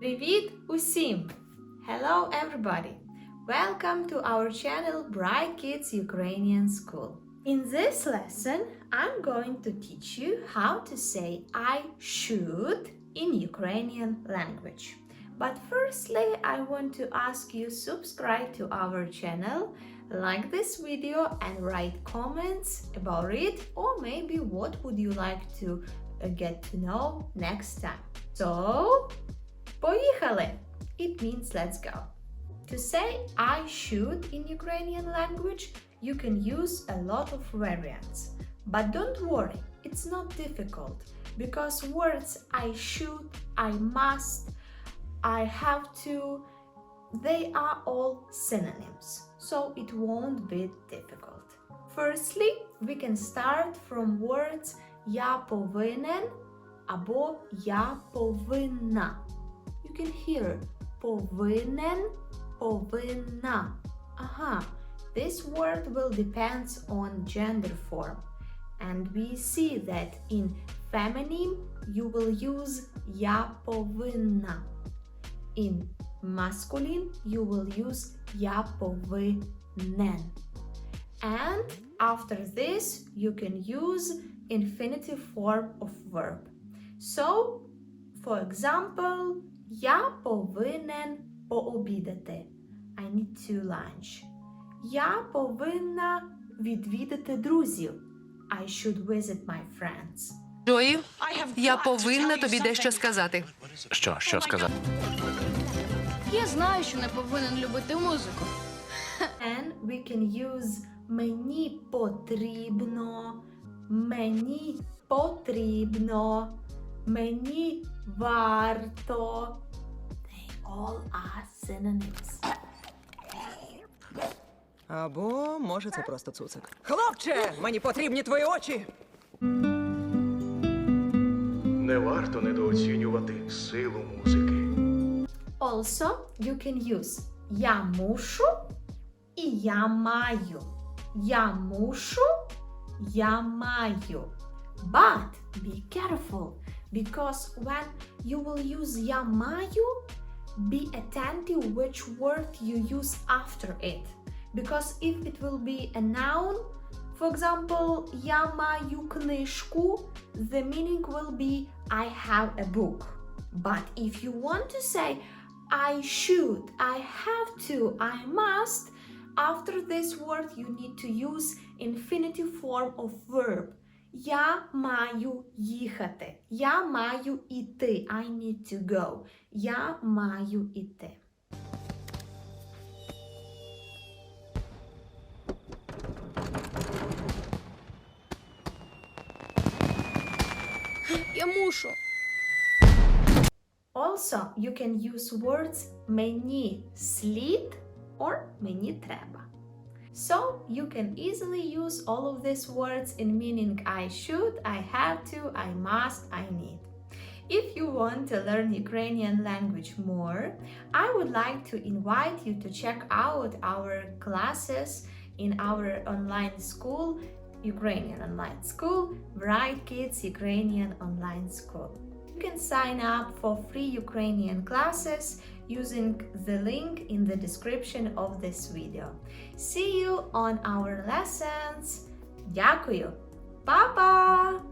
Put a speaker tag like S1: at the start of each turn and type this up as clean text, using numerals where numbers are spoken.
S1: Привіт усім! Hello everybody! Welcome to our channel Bright Kids Ukrainian School. In this lesson, I'm going to teach you how to say I should in Ukrainian language. But firstly, I want to ask you subscribe to our channel, like this video and write comments about it, or maybe what would you like to get to know next time. So, поїхали! It means let's go. To say I should in Ukrainian language, you can use a lot of variants. But don't worry, it's not difficult because words I should, I must, I have to, they are all synonyms, so it won't be difficult. Firstly, we can start from words я повинен або я повинна. You can hear повинен, повинна. This word will depend on gender form. And we see that in feminine you will use я повинна. In masculine you will use я повинен. And after this you can use infinitive form of verb. So, for example, я повинен пообідати. I need to lunch. Я повинна відвідати друзів. I should visit my friends.
S2: Джої, я повинна тобі дещо сказати.
S3: Що сказати?
S4: Я знаю, що не повинен любити музику.
S1: And we can use мені потрібно, мені потрібно, мені варто. They all are synonyms.
S5: Або, може, це просто цуцик. Хлопче, мені потрібні твої очі!
S6: Не варто недооцінювати силу музики.
S1: Also, you can use я мушу і я маю. Я мушу, я маю. But be careful, because when you will use я маю, be attentive which word you use after it. Because if it will be a noun, for example, я маю книжку, the meaning will be I have a book. But if you want to say I should, I have to, I must, after this word you need to use infinitive form of verb. Я маю їхати. Я маю іти. I need to go. Я маю іти.
S4: Я мушу.
S1: Also, you can use words мені слід or мені треба. So, you can easily use all of these words in meaning I should, I have to, I must, I need. If you want to learn Ukrainian language more, I would like to invite you to check out our classes in our online school, Ukrainian online school, Bright Kids Ukrainian online school. You can sign up for free Ukrainian classes using the link in the description of this video. See you on our lessons. Дякую! Па-па!